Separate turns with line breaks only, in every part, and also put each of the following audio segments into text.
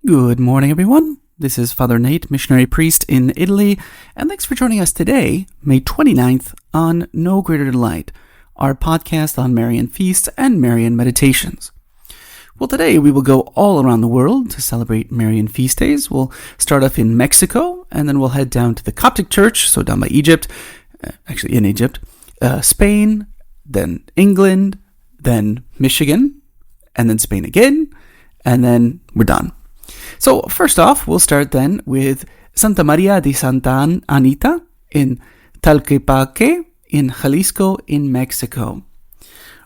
Good morning, everyone. This is Father Nate, missionary priest in Italy, and thanks for joining us today, May 29th, on No Greater Delight, our podcast on Marian feasts and Marian meditations. Well, today we will go all around the world to celebrate Marian feast days. We'll start off in Mexico, and then we'll head down to the Coptic Church, so down by Egypt, actually in Egypt, Spain, then England, then Michigan, and then Spain again, and then we're done. So first off, we'll start then with Santa Maria de Santa Anita in Talquepaque in Jalisco in Mexico.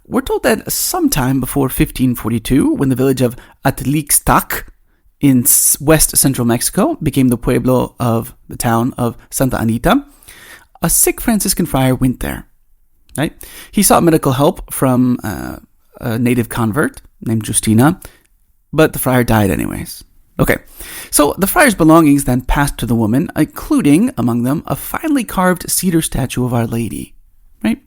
We're told that sometime before 1542, when the village of Atlixtac in west central Mexico became the pueblo of the town of Santa Anita, a sick Franciscan friar went there. Right? He sought medical help from a native convert named Justina, but the friar died anyways. Okay, so the friar's belongings then passed to the woman, including, among them, a finely carved cedar statue of Our Lady, right?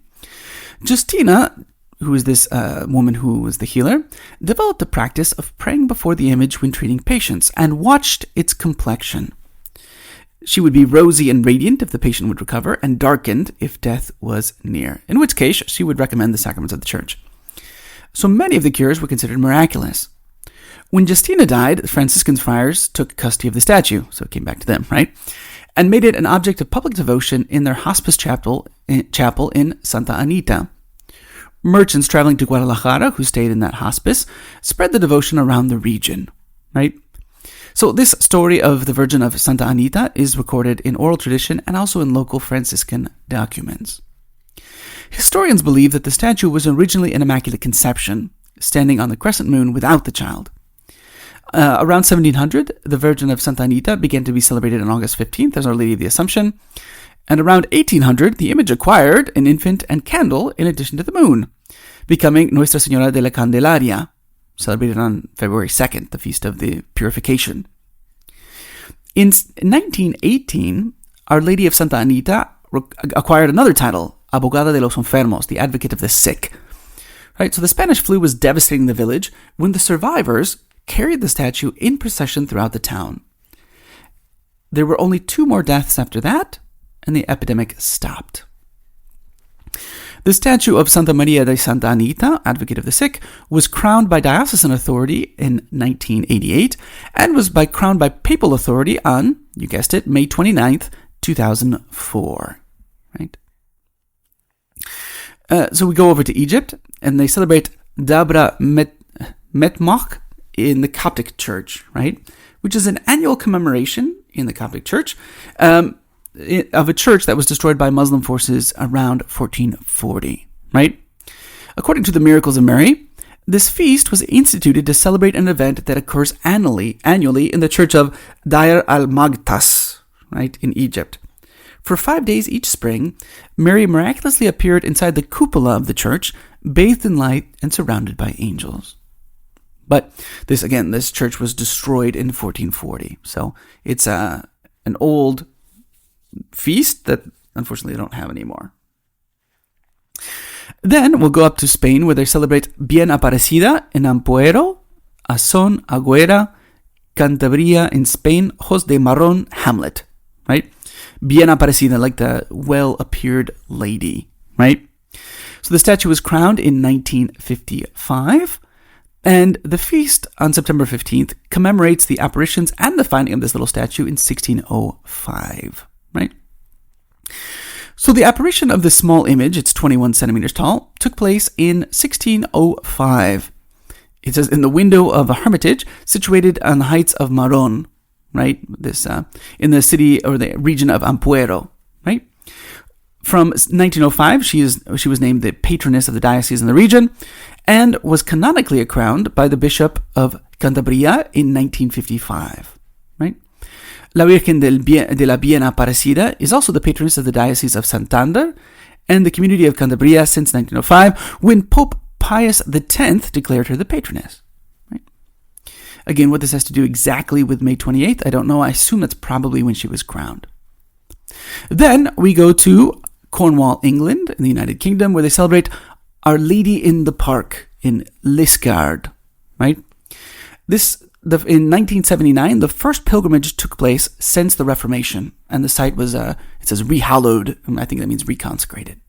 Justina, who is this woman who was the healer, developed the practice of praying before the image when treating patients and watched its complexion. She would be rosy and radiant if the patient would recover, and darkened if death was near, in which case she would recommend the sacraments of the church. So many of the cures were considered miraculous. When Justina died, the Franciscan friars took custody of the statue, so it came back to them, right? And made it an object of public devotion in their hospice chapel in Santa Anita. Merchants traveling to Guadalajara, who stayed in that hospice, spread the devotion around the region, right? So this story of the Virgin of Santa Anita is recorded in oral tradition and also in local Franciscan documents. Historians believe that the statue was originally an Immaculate Conception, standing on the crescent moon without the child. Around 1700, the Virgin of Santa Anita began to be celebrated on August 15th as Our Lady of the Assumption, and around 1800, the image acquired an infant and candle in addition to the moon, becoming Nuestra Señora de la Candelaria, celebrated on February 2nd, the Feast of the Purification. In 1918, Our Lady of Santa Anita acquired another title, Abogada de los Enfermos, the Advocate of the Sick. Right, so the Spanish flu was devastating the village when the survivors carried the statue in procession throughout the town. There were only 2 more deaths after that, and the epidemic stopped. The statue of Santa Maria de Santa Anita, Advocate of the Sick, was crowned by diocesan authority in 1988 and was crowned by papal authority on, you guessed it, May 29th, 2004. Right? So we go over to Egypt, and they celebrate Dabra Metmach in the Coptic Church, right? Which is an annual commemoration in the Coptic Church of a church that was destroyed by Muslim forces around 1440, right? According to the Miracles of Mary, this feast was instituted to celebrate an event that occurs annually in the church of Deir al-Maghtas, right, in Egypt. For 5 days each spring, Mary miraculously appeared inside the cupola of the church, bathed in light and surrounded by angels. But this church was destroyed in 1440. So it's an old feast that unfortunately they don't have anymore. Then we'll go up to Spain, where they celebrate Bien Aparecida in Ampuero, Azón, Agüera, Cantabria in Spain, Jos de Marrón, Hamlet, right? Bien Aparecida, like the well-appeared lady, right? So the statue was crowned in 1955, and the feast on September 15th commemorates the apparitions and the finding of this little statue in 1605, right? So the apparition of this small image, it's 21 centimeters tall, took place in 1605. It says in the window of a hermitage situated on the heights of Marón, right? This in the city or the region of Ampuero, right? From 1905, she was named the patroness of the diocese in the region, and was canonically crowned by the Bishop of Cantabria in 1955, right? La Virgen de la Bien Aparecida is also the patroness of the Diocese of Santander and the community of Cantabria since 1905, when Pope Pius X declared her the patroness. Right? Again, what this has to do exactly with May 28th, I don't know. I assume that's probably when she was crowned. Then we go to Cornwall, England, in the United Kingdom, where they celebrate Our Lady in the Park in Liskeard, right? This in 1979, the first pilgrimage took place since the Reformation, and the site was, it says, rehallowed. I think that means reconsecrated.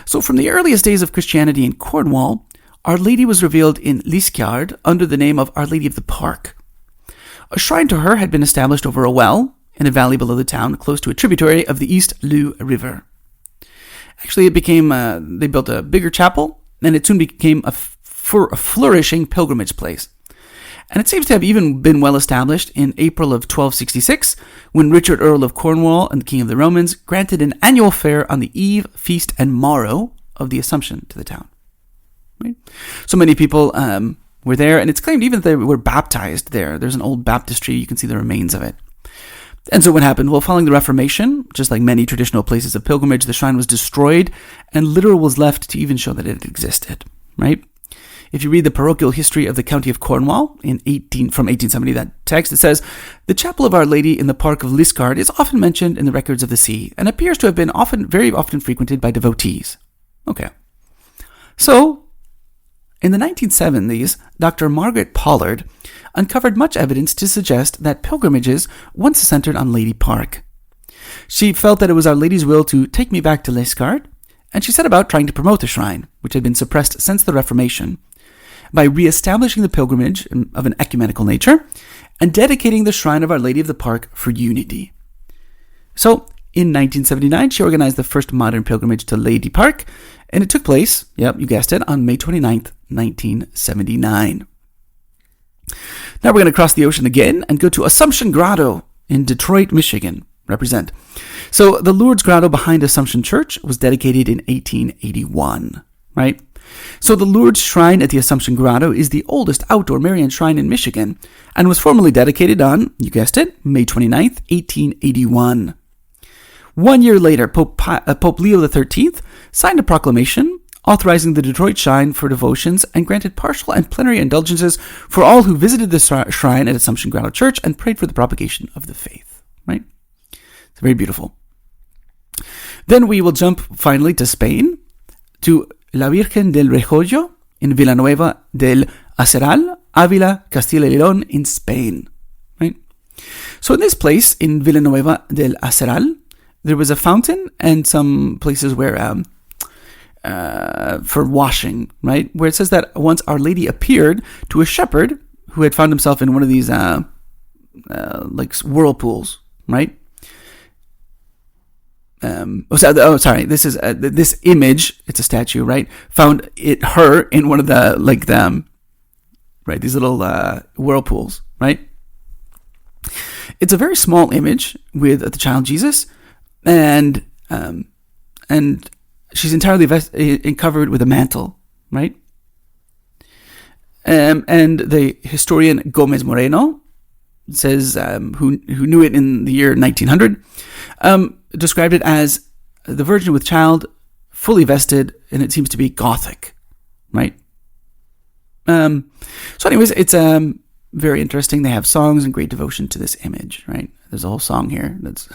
So from the earliest days of Christianity in Cornwall, Our Lady was revealed in Liskeard under the name of Our Lady of the Park. A shrine to her had been established over a well in a valley below the town, close to a tributary of the East Lou River. Actually, it became, they built a bigger chapel, and it soon became a flourishing pilgrimage place. And it seems to have even been well established in April of 1266, when Richard, Earl of Cornwall and the King of the Romans, granted an annual fair on the eve, feast, and morrow of the Assumption to the town. Right? So many people were there, and it's claimed even that they were baptized there. There's an old baptistry, you can see the remains of it. And so what happened? Well, following the Reformation, just like many traditional places of pilgrimage, the shrine was destroyed, and little was left to even show that it existed, right? If you read the parochial history of the County of Cornwall from 1870, that text, it says, "The chapel of Our Lady in the Park of Liskeard is often mentioned in the records of the see, and appears to have been very often frequented by devotees." Okay. So, in the 1970s, Dr. Margaret Pollard uncovered much evidence to suggest that pilgrimages once centered on Lady Park. She felt that it was Our Lady's will to take me back to Liskeard, and she set about trying to promote the shrine, which had been suppressed since the Reformation, by re-establishing the pilgrimage of an ecumenical nature and dedicating the shrine of Our Lady of the Park for unity. So, in 1979, she organized the first modern pilgrimage to Lady Park, and it took place, yep, you guessed it, on May 29th, 1979. Now we're going to cross the ocean again and go to Assumption Grotto in Detroit, Michigan. Represent. So the Lourdes Grotto behind Assumption Church was dedicated in 1881, right? So the Lourdes Shrine at the Assumption Grotto is the oldest outdoor Marian shrine in Michigan and was formally dedicated on, you guessed it, May 29th, 1881. 1 year later, Pope Leo XIII signed a proclamation authorizing the Detroit Shrine for devotions and granted partial and plenary indulgences for all who visited the shrine at Assumption Grotto Church and prayed for the propagation of the faith, right? It's very beautiful. Then we will jump finally to Spain, to La Virgen del Rejoyo in Villanueva del Aseral, Ávila, Castilla y León in Spain, right? So in this place, in Villanueva del Aseral, there was a fountain and some places where for washing, right? Where it says that once Our Lady appeared to a shepherd who had found himself in one of these like whirlpools, right? This is this image. It's a statue, right? Found her in one of the right, these little whirlpools, right? It's a very small image with the child Jesus, and she's entirely covered with a mantle, right? And the historian Gomez Moreno says, who knew it in the year 1900, described it as the Virgin with child, fully vested, and it seems to be Gothic, right? So anyways, it's very interesting. They have songs and great devotion to this image, right? There's a whole song here that's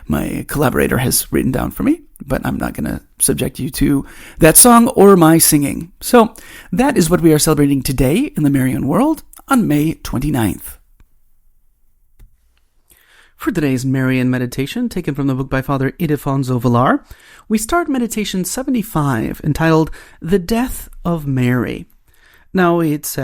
my collaborator has written down for me, but I'm not going to subject you to that song or my singing. So that is what we are celebrating today in the Marian world on May 29th. For today's Marian meditation, taken from the book by Father Ildefonso Villar, we start meditation 75, entitled The Death of Mary. Now, it's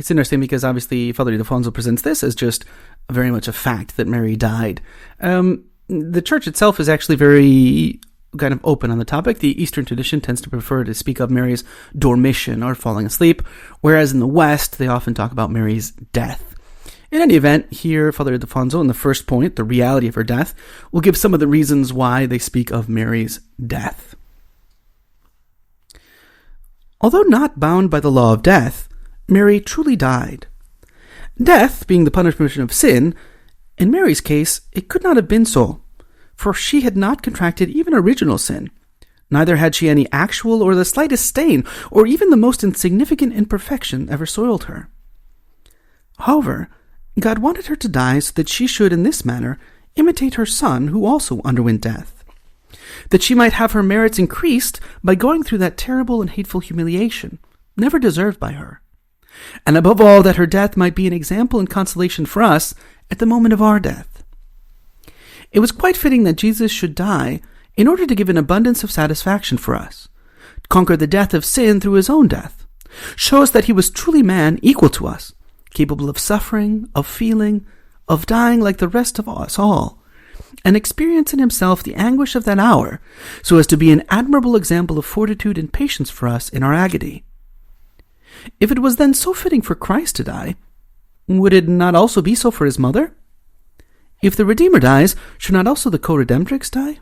interesting because obviously Father Ildefonso presents this as just very much a fact that Mary died. The church itself is actually very kind of open on the topic. The Eastern tradition tends to prefer to speak of Mary's dormition, or falling asleep, whereas in the West, they often talk about Mary's death. In any event, here, Father Ildefonso, in the first point, the reality of her death, will give some of the reasons why they speak of Mary's death. Although not bound by the law of death, Mary truly died. Death being the punishment of sin, in Mary's case, it could not have been so, for she had not contracted even original sin. Neither had she any actual or the slightest stain, or even the most insignificant imperfection ever soiled her. However, God wanted her to die so that she should, in this manner, imitate her Son, who also underwent death, that she might have her merits increased by going through that terrible and hateful humiliation, never deserved by her, and above all that her death might be an example and consolation for us at the moment of our death. It was quite fitting that Jesus should die in order to give an abundance of satisfaction for us, conquer the death of sin through his own death, show us that he was truly man equal to us, capable of suffering, of feeling, of dying like the rest of us all, and experience in himself the anguish of that hour, so as to be an admirable example of fortitude and patience for us in our agony. If it was then so fitting for Christ to die, would it not also be so for his mother? If the Redeemer dies, should not also the co-redemptrix die?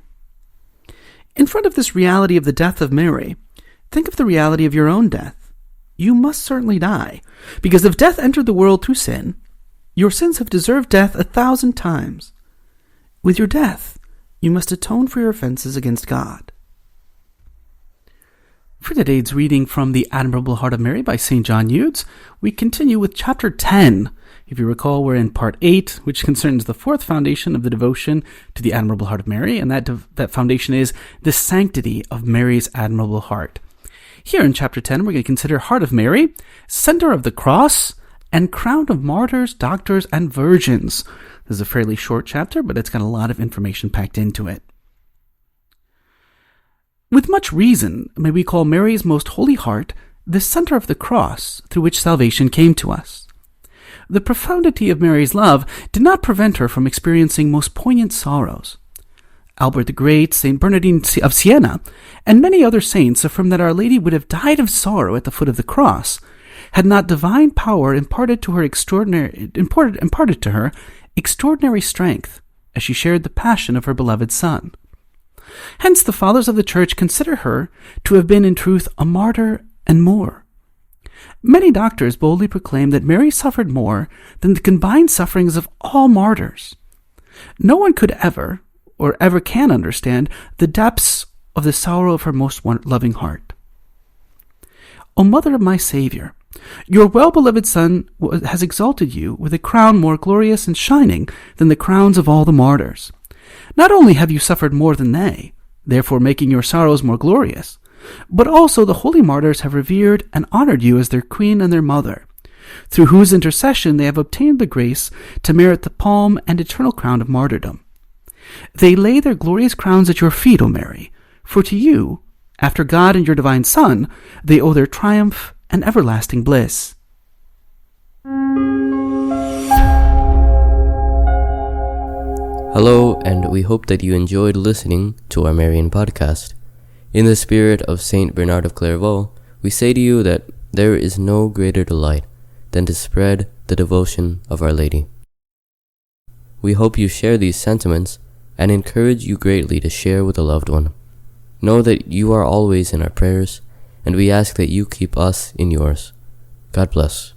In front of this reality of the death of Mary, think of the reality of your own death. You must certainly die, because if death entered the world through sin, your sins have deserved death 1,000 times. With your death, you must atone for your offenses against God. For today's reading from The Admirable Heart of Mary by St. John Eudes, we continue with chapter 10. If you recall, we're in part 8, which concerns the fourth foundation of the devotion to the Admirable Heart of Mary, and that foundation is the sanctity of Mary's admirable heart. Here in chapter 10, we're going to consider Heart of Mary, Center of the Cross, and Crown of Martyrs, Doctors, and Virgins. This is a fairly short chapter, but it's got a lot of information packed into it. With much reason, may we call Mary's most holy heart the center of the cross through which salvation came to us. The profundity of Mary's love did not prevent her from experiencing most poignant sorrows. Albert the Great, Saint Bernard of Siena, and many other saints affirm that Our Lady would have died of sorrow at the foot of the cross had not divine power imparted to her extraordinary strength as she shared the passion of her beloved Son. Hence the fathers of the Church consider her to have been in truth a martyr and more. Many doctors boldly proclaim that Mary suffered more than the combined sufferings of all martyrs. No one could ever, or ever can understand, the depths of the sorrow of her most loving heart. O Mother of my Saviour, your well-beloved Son has exalted you with a crown more glorious and shining than the crowns of all the martyrs. Not only have you suffered more than they, therefore making your sorrows more glorious, but also the holy martyrs have revered and honored you as their queen and their mother, through whose intercession they have obtained the grace to merit the palm and eternal crown of martyrdom. They lay their glorious crowns at your feet, O Mary, for to you, after God and your divine Son, they owe their triumph and everlasting bliss.
Hello, and we hope that you enjoyed listening to our Marian podcast. In the spirit of Saint Bernard of Clairvaux, we say to you that there is no greater delight than to spread the devotion of Our Lady. We hope you share these sentiments and encourage you greatly to share with a loved one. Know that you are always in our prayers, and we ask that you keep us in yours. God bless.